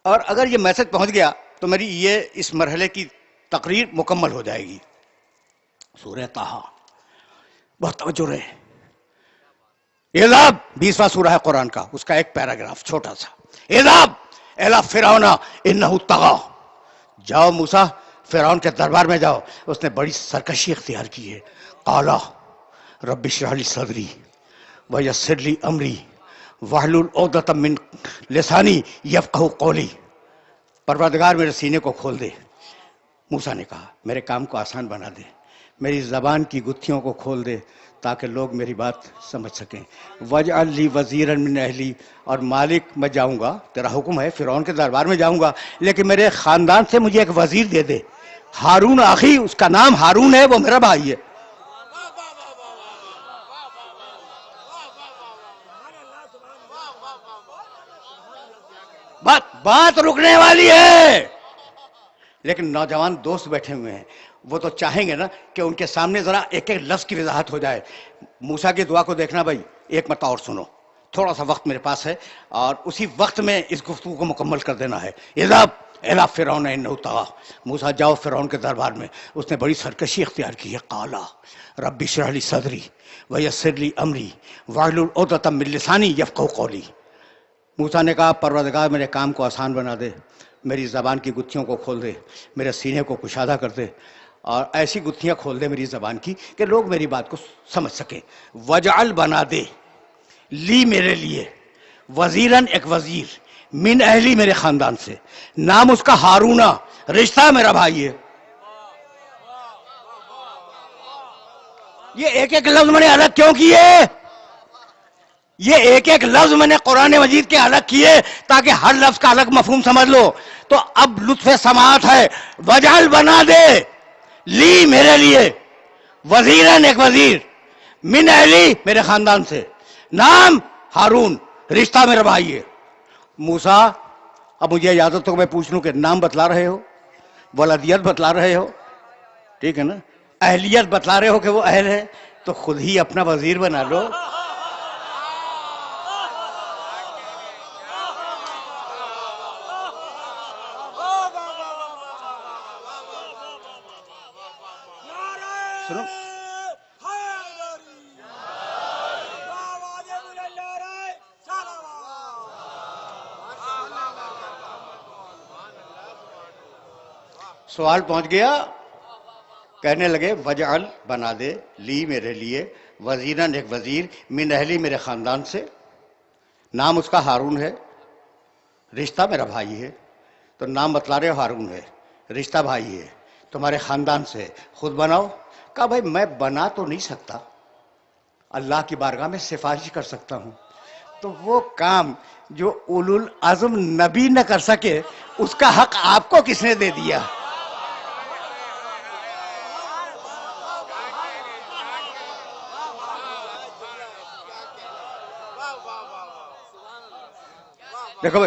اور اگر یہ میسج پہنچ گیا تو میری یہ اس مرحلے کی تقریر مکمل ہو جائے گی۔ سورہ طٰہٰ، بہت توجہ رہے۔ اذهب 20واں سورہ ہے قرآن کا، اس کا ایک پیراگراف چھوٹا سا۔ اذهب الی فرعون انہ طغیٰ، جاؤ موسیٰ فرعون کے دربار میں جاؤ، اس نے بڑی سرکشی اختیار کی ہے۔ قال رب اشرح لی صدری ویسر لی امری واحلل عقدۃ من لسانی یفقہوا قولی۔ پروردگار میرے سینے کو کھول دے۔ موسیٰ نے کہا میرے کام کو آسان بنا دے، میری زبان کی گتھیوں کو کھول دے تاکہ لوگ میری بات سمجھ سکیں۔ وجعل لی وزیرا من اہلی، اور مالک میں جاؤں گا، تیرا حکم ہے فرعون کے دربار میں جاؤں گا، لیکن میرے خاندان سے مجھے ایک وزیر دے دے۔ ہارون اخی، اس کا نام ہارون ہے، وہ میرا بھائی ہے۔ بات رکنے والی ہے، لیکن نوجوان دوست بیٹھے ہوئے ہیں، وہ تو چاہیں گے نا کہ ان کے سامنے ذرا ایک ایک لفظ کی وضاحت ہو جائے۔ موسیٰ کی دعا کو دیکھنا بھائی، ایک مرتبہ اور سنو، تھوڑا سا وقت میرے پاس ہے اور اسی وقت میں اس گفتگو کو مکمل کر دینا ہے۔ اذهب الی فرعون انہ طغیٰ، موسیٰ جاؤ فرعون کے دربار میں، اس نے بڑی سرکشی اختیار کی ہے۔ قال رب اشرح لی صدری ویسر لی امری واحلل عقدۃ من لسانی یفقہوا قولی۔ موسیٰ نے کہا پروردگار میرے کام کو آسان بنا دے، میری زبان کی گتھیوں کو کھول دے، میرے سینے کو کشادہ کر دے، اور ایسی گتھیاں کھول دے میری زبان کی کہ لوگ میری بات کو سمجھ سکیں۔ وجعل بنا دے لی میرے لیے وزیرن ایک وزیر من اہلی میرے خاندان سے، نام اس کا ہارون، رشتہ میرا بھائی ہے۔ یہ ایک ایک لفظ میں نے الگ کیوں کیے؟ یہ ایک ایک لفظ میں نے قرآن مجید کے الگ کیے تاکہ ہر لفظ کا الگ مفہوم سمجھ لو۔ تو اب لطف سماعت ہے، وجعل بنا دے لی میرے لیے وزیرن ایک وزیر من اہلی میرے خاندان سے، نام ہارون، رشتہ میرا بھائی ہے۔ موسیٰ اب مجھے اجازت ہو میں پوچھ لوں کہ نام بتلا رہے ہو، ولدیت بتلا رہے ہو، ٹھیک ہے نا، اہلیت بتلا رہے ہو کہ وہ اہل ہے، تو خود ہی اپنا وزیر بنا لو۔ سنو، سوال پہنچ گیا، کہنے لگے وجعل بنا دے لی میرے لیے وزیرن ایک وزیر من اہلی میرے خاندان سے، نام اس کا ہارون ہے، رشتہ میرا بھائی ہے۔ تو نام بتلا رہے ہو ہارون ہے، رشتہ بھائی ہے، تمہارے خاندان سے، خود بناؤ۔ کہا بھائی میں بنا تو نہیں سکتا، اللہ کی بارگاہ میں سفارش کر سکتا ہوں، تو وہ کام جو اولو العزم نبی نہ کر سکے اس کا حق آپ کو کس نے دے دیا؟ دیکھو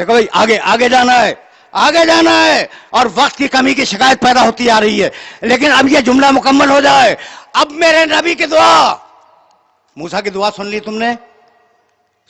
بھائی آگے جانا ہے اور وقت کی کمی کی شکایت پیدا ہوتی آ رہی ہے، لیکن اب یہ جملہ مکمل ہو جائے۔ اب میرے نبی کی دعا، موسیٰ کی دعا سن لی تم نے،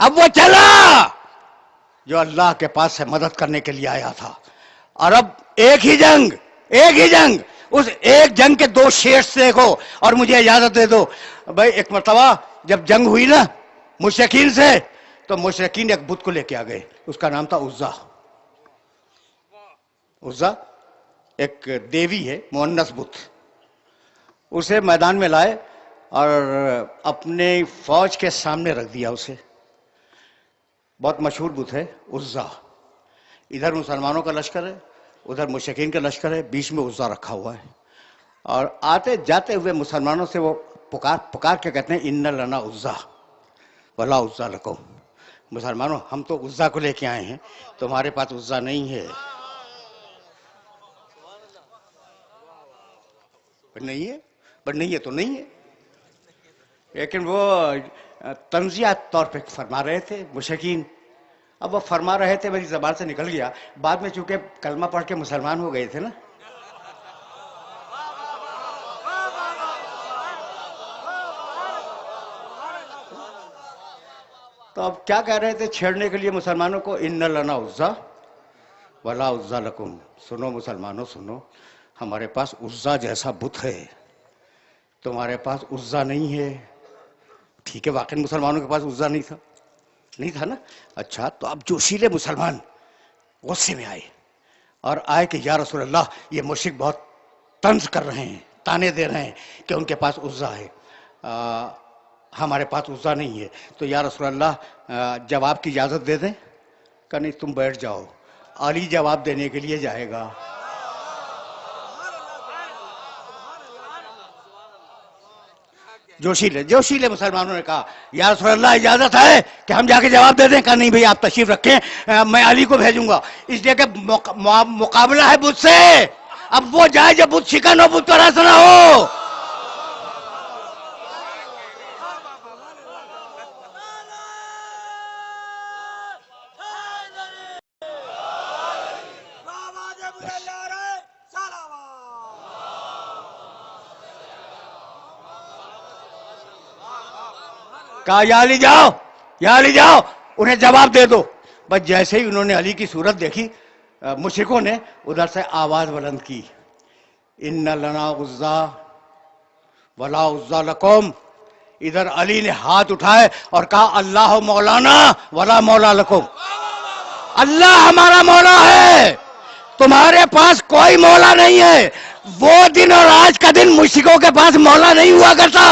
اب وہ چلا جو اللہ کے پاس سے مدد کرنے کے لیے آیا تھا. اور اب ایک ہی جنگ, اس ایک جنگ کے دو شیٹس دیکھو. اور مجھے اجازت دے دو بھائی, ایک مرتبہ جب جنگ ہوئی نا مشرکین سے, تو مشرکین ایک بت کو لے کے آ گئے, اس کا نام تھا عزا. عزا ایک دیوی ہے, مؤنث بت. اسے میدان میں لائے اور اپنے فوج کے سامنے رکھ دیا اسے. بہت مشہور بت ہے عزا. ادھر مسلمانوں کا لشکر ہے, ادھر مشرکین کا لشکر ہے, بیچ میں عزا رکھا ہوا ہے. اور آتے جاتے ہوئے مسلمانوں سے وہ پکار کے کہتے ہیں ان لنا عزا ولا عزا لکم. مسلمانوں, ہم تو عزا کو لے کے آئے ہیں, تمہارے پاس عزا نہیں ہے. نہیں ہے تو نہیں ہے. لیکن وہ تنزیہات طور پہ فرما رہے تھے مشرکین. اب وہ فرما رہے تھے, میری زبان سے نکل گیا. بعد میں چونکہ کلمہ پڑھ کے مسلمان ہو گئے تھے نا, تو اب کیا کہہ رہے تھے چھیڑنے کے لیے مسلمانوں کو, ان لنا عزا ولا عزا لکم. سنو مسلمانوں سنو, ہمارے پاس عزا جیسا بت ہے, تمہارے پاس عزا نہیں ہے. ٹھیک ہے, واقعی مسلمانوں کے پاس عزا نہیں تھا نا. اچھا, تو اب جوشیلے مسلمان غصے میں آئے اور آئے کہ یا رسول اللہ, یہ مشرک بہت طنز کر رہے ہیں, تانے دے رہے ہیں کہ ان کے پاس عزا ہے, ہمارے پاس عزا نہیں ہے. تو یا رسول اللہ جواب کی اجازت دے دیں. کہ نہیں, تم بیٹھ جاؤ, علی جواب دینے کے لیے جائے گا. جوشیلے مسلمانوں نے کہا یا رسول اللہ اجازت ہے کہ ہم جا کے جواب دے دیں. کہا نہیں بھئی, آپ تشریف رکھیں, میں علی کو بھیجوں گا. اس لیے کہ مقابلہ ہے بت سے. اب وہ جائے جب بت شکن ہو, بت کا راستہ نہ ہو. کہا یا علی جاؤ, انہیں جواب دے دو. بس جیسے ہی انہوں نے علی کی صورت دیکھی, مشرکوں نے ادھر سے آواز بلند کی, ان لنا عزا ولا عزا لکم. ادھر علی نے ہاتھ اٹھائے اور کہا اللہ مولانا ولا مولا لکم. اللہ ہمارا مولا ہے, تمہارے پاس کوئی مولا نہیں ہے. وہ دن اور آج کا دن مشرکوں کے پاس مولا نہیں ہوا کرتا.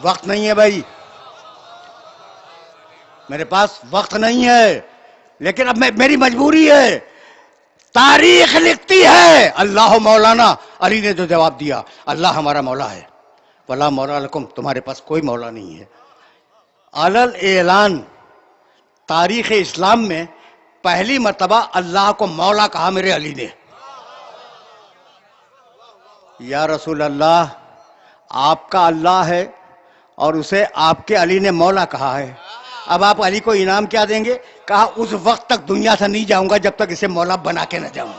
وقت نہیں ہے بھائی, میرے پاس وقت نہیں ہے, لیکن اب میری مجبوری ہے. تاریخ لکھتی ہے اللہ مولانا. علی نے جو جواب دیا, اللہ ہمارا مولا ہے, ولا مولا لکم, تمہارے پاس کوئی مولا نہیں ہے. علل اعلان تاریخ اسلام میں پہلی مرتبہ اللہ کو مولا کہا میرے علی نے. یا رسول اللہ, آپ کا اللہ ہے اور اسے آپ کے علی نے مولا کہا ہے, اب آپ علی کو انعام کیا دیں گے؟ کہا اس وقت تک دنیا سے نہیں جاؤں گا جب تک اسے مولا بنا کے نہ جاؤں.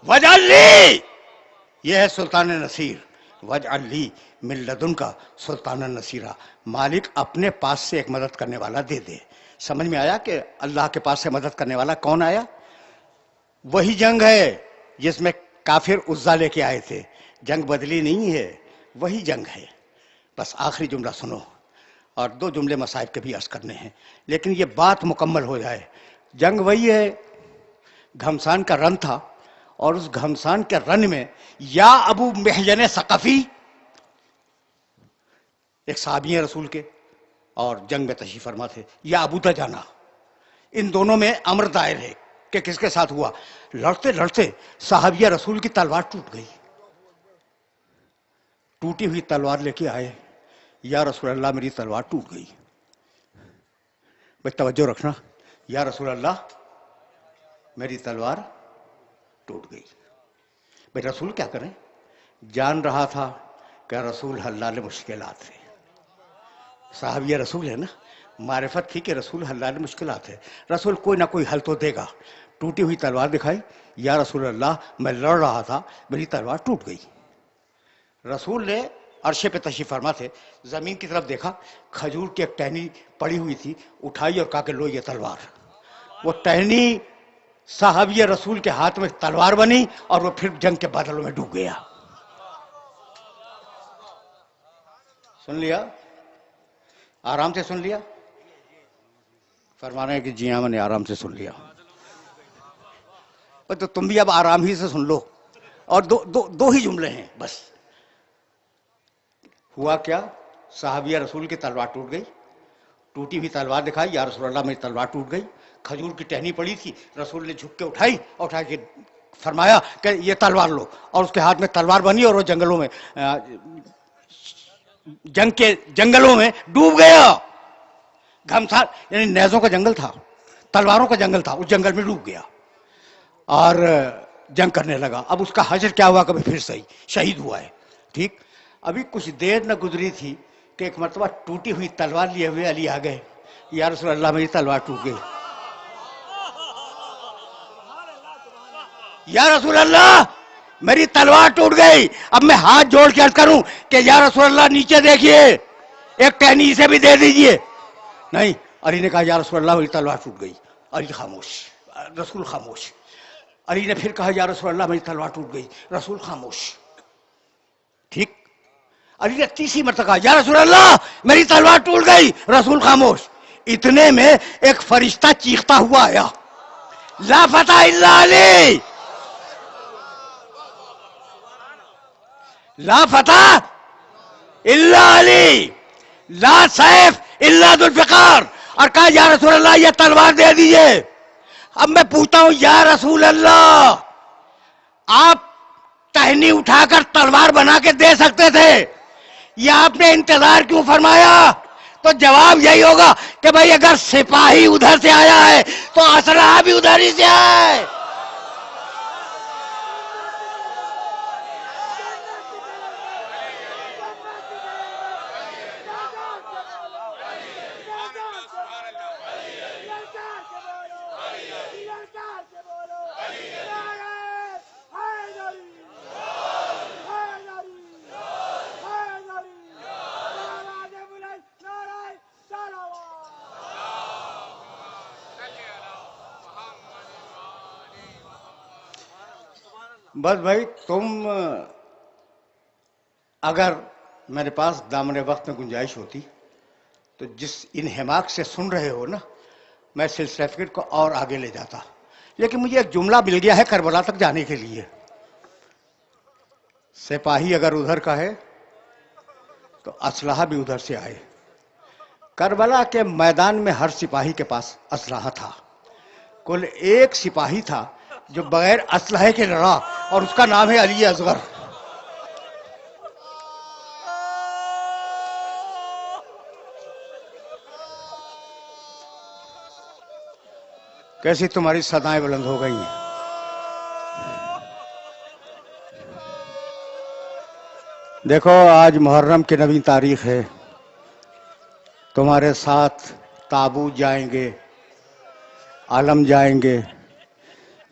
وجعل لی, یہ ہے سلطان نصیر. وجعل لی من لدن کا سلطان نصیرہ, مالک اپنے پاس سے ایک مدد کرنے والا دے دے. سمجھ میں آیا کہ اللہ کے پاس سے مدد کرنے والا کون آیا؟ وہی جنگ ہے جس میں کافر عزا لے کے آئے تھے. جنگ بدلی نہیں ہے, وہی جنگ ہے. بس آخری جملہ سنو, اور 2 جملے مصائب کے بھی عرض کرنے ہیں، لیکن یہ بات مکمل ہو جائے۔ جنگ وہی ہے، گھمسان کا رن تھا، اور اس گھمسان کے رن میں یا ابو محجن ثقفی ایک صحابی ہیں رسول کے اور جنگ میں تشریف فرما تھے، یا ابو دجانہ، ان دونوں میں امر دائر ہے کہ کس کے ساتھ ہوا۔ لڑتے لڑتے صحابیہ رسول کی تلوار ٹوٹ گئی، ٹوٹی ہوئی تلوار لے کے آئے، یا رسول اللہ میری تلوار ٹوٹ گئی۔ بھائی توجہ رکھنا، یا رسول اللہ میری تلوار ٹوٹ گئی۔ بھائی رسول کیا کریں، جان رہا تھا کہ رسول حلال مشکلات ہے، صحابیہ رسول ہے نا، معرفت تھی کہ رسول حلال مشکلات ہے، رسول کوئی نہ کوئی حل تو دے گا۔ ٹوٹی ہوئی تلوار دکھائی، یا رسول اللہ میں لڑ رہا تھا میری تلوار ٹوٹ گئی۔ رسول نے عرش پہ تشریف فرما تھے، زمین کی طرف دیکھا، کھجور کی ایک ٹہنی پڑی ہوئی تھی، اٹھائی اور کہا کہ لو یہ تلوار۔ وہ ٹہنی صحابی رسول کے ہاتھ میں تلوار بنی اور وہ پھر جنگ کے بادلوں میں ڈوب گیا۔ سن لیا؟ آرام سے سن لیا؟ فرما رہے ہیں کہ جی ہاں میں نے آرام سے سن لیا۔ تو تم بھی اب آرام ہی سے سن لو، اور دو ہی جملے ہیں بس۔ ہوا کیا؟ صحابیہ رسول کی تلوار ٹوٹ گئی، ٹوٹی ہوئی تلوار دکھائی، یا رسول اللہ میری تلوار ٹوٹ گئی۔ کھجور کی ٹہنی پڑی تھی، رسول نے جھک کے اٹھائی اور اٹھا کے فرمایا کہ یہ تلوار لو، اور اس کے ہاتھ میں تلوار بنی اور وہ جنگلوں میں جنگ کے جنگلوں میں ڈوب گیا۔ گھمسان یعنی نیزوں کا جنگل تھا، تلواروں کا جنگل تھا، اس جنگل میں ڈوب گیا اور جنگ کرنے لگا۔ اب اس کا حشر کیا ہوا کبھی پھر صحیح شہید ہوا ہے۔ ٹھیک، ابھی کچھ دیر نہ گزری تھی کہ ایک مرتبہ ٹوٹی ہوئی تلوار لیے ہوئے علی آ گئے، یا رسول اللہ میری تلوار ٹوٹ گئی۔ یا رسول اللہ میری تلوار ٹوٹ گئی۔ اب میں ہاتھ جوڑ کے عرض کروں کہ یا رسول اللہ نیچے دیکھیے، ایک ٹہنی اسے بھی دے دیجئے۔ نہیں، علی نے کہا یا رسول اللہ میری تلوار ٹوٹ گئی۔ علی خاموش، رسول خاموش۔ علی نے پھر کہا یا رسول اللہ میری تلوار ٹوٹ گئی، رسول خاموش۔ ٹھیک، علی نے تیسری مرتبہ کہا یا رسول اللہ میری تلوار ٹوٹ گئی، رسول خاموش۔ اتنے میں ایک فرشتہ چیختا ہوا آیا، لا فتح الا علی، لا فتح الا علی، لا سیف الا ذو الفقار، اور کہا یا رسول اللہ یہ تلوار دے دیجئے۔ اب میں پوچھتا ہوں یا رسول اللہ آپ ٹہنی اٹھا کر تلوار بنا کے دے سکتے تھے، یا آپ نے انتظار کیوں فرمایا؟ تو جواب یہی ہوگا کہ بھائی اگر سپاہی ادھر سے آیا ہے تو اسلحہ بھی ادھر ہی سے آئے۔ بس بھائی تم اگر میرے پاس دامن وقت میں گنجائش ہوتی تو جس انہماک سے سن رہے ہو نا، میں سلسلہ فکر کو اور آگے لے جاتا، لیکن مجھے ایک جملہ مل گیا ہے کربلا تک جانے کے لیے۔ سپاہی اگر ادھر کا ہے تو اسلحہ بھی ادھر سے آئے۔ کربلا کے میدان میں ہر سپاہی کے پاس اسلحہ تھا، کل ایک سپاہی تھا جو بغیر اسلحے کے لڑا، اور اس کا نام ہے علی اصغر۔ کیسی تمہاری صدائیں بلند ہو گئی ہیں؟ دیکھو آج محرم کی 9ویں تاریخ ہے، تمہارے ساتھ تابوت جائیں گے، عالم جائیں گے،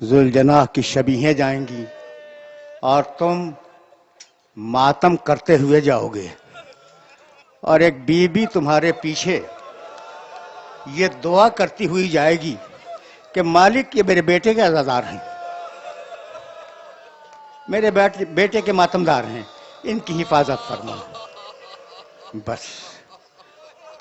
ذوالجناح کی شبیہیں جائیں گی، اور تم ماتم کرتے ہوئے جاؤ گے، اور ایک بی بی تمہارے پیچھے یہ دعا کرتی ہوئی جائے گی کہ مالک یہ میرے بیٹے کے عزادار ہیں، میرے بیٹے کے ماتمدار ہیں، ان کی حفاظت فرما۔ بس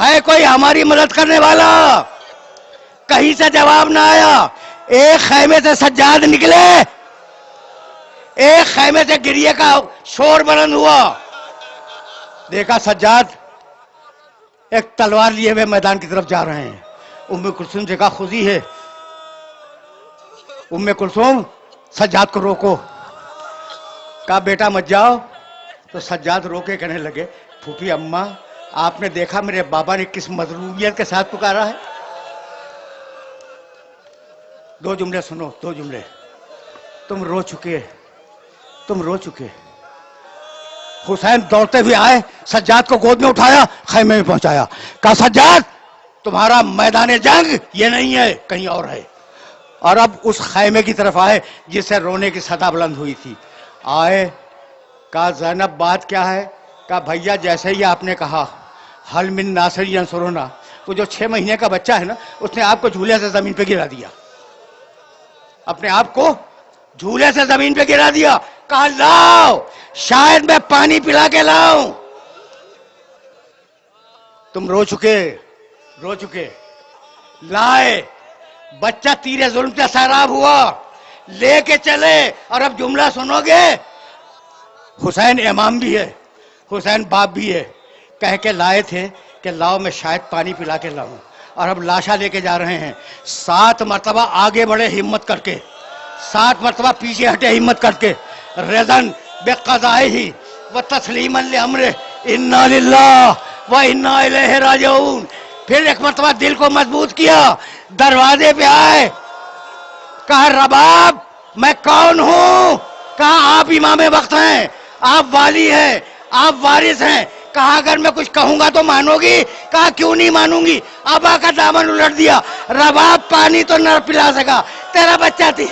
ہے کوئی ہماری مدد کرنے والا؟ کہیں سے جواب نہ آیا. ایک خیمے سے سجاد نکلے, ایک خیمے سے گریے کا شور بلند ہوا. دیکھا سجاد ایک تلوار لیے ہوئے میدان کی طرف جا رہے ہیں. ام کلثوم سے کہا خودی ہے. ام کلثوم سجاد کو روکو. کہا بیٹا مت جاؤ. تو سجاد روکے کہنے لگے پھوپھی اماں آپ نے دیکھا میرے بابا نے کس مظلومیت کے ساتھ پکارا ہے. 2 جملے سنو, 2 جملے. تم رو چکے, تم رو چکے. حسین دوڑتے ہوئے آئے, سجاد کو گود میں اٹھایا, خیمے میں پہنچایا. کہا سجاد تمہارا میدان جنگ یہ نہیں ہے, کہیں اور ہے. اور اب اس خیمے کی طرف آئے جس سے رونے کی صدا بلند ہوئی تھی. آئے, کہا زینب بات کیا ہے؟ کہا بھیا جیسے ہی آپ نے کہا حل من ناصر ینصرنا, تو جو 6 مہینے کا بچہ ہے نا اس نے آپ کو جھولے سے زمین پہ گرا دیا, اپنے آپ کو جھولے سے زمین پہ گرا دیا. کہا لاؤ شاید میں پانی پلا کے لاؤں. تم رو چکے, رو چکے. لائے, بچہ تیرے ظلم سے سیراب ہوا, لے کے چلے. اور اب جملہ سنو گے, حسین امام بھی ہے, حسین باپ بھی ہے. کہہ کے لائے تھے کہ لاؤ میں شاید پانی پلا کے لاؤں, اور اب لاشا لے کے جا رہے ہیں. 7 مرتبہ آگے بڑھے ہمت کر کے, 7 مرتبہ پیچھے ہٹے ہمت کر کے. رضن بقضائہ و تسلیما لامرہ انا للہ و انا الیہ راجعون. پھر ایک مرتبہ دل کو مضبوط کیا, دروازے پہ آئے. کہا رباب میں کون ہوں؟ کہا آپ امام وقت ہیں, آپ والی ہیں, آپ وارث ہیں. کہا اگر میں کچھ کہوں گا تو مانو گی؟ کہا کیوں نہیں مانوں گی. ابا کا دامن الٹ دیا. رباب پانی تو نہ پلا سکا, تیرا بچہ تھی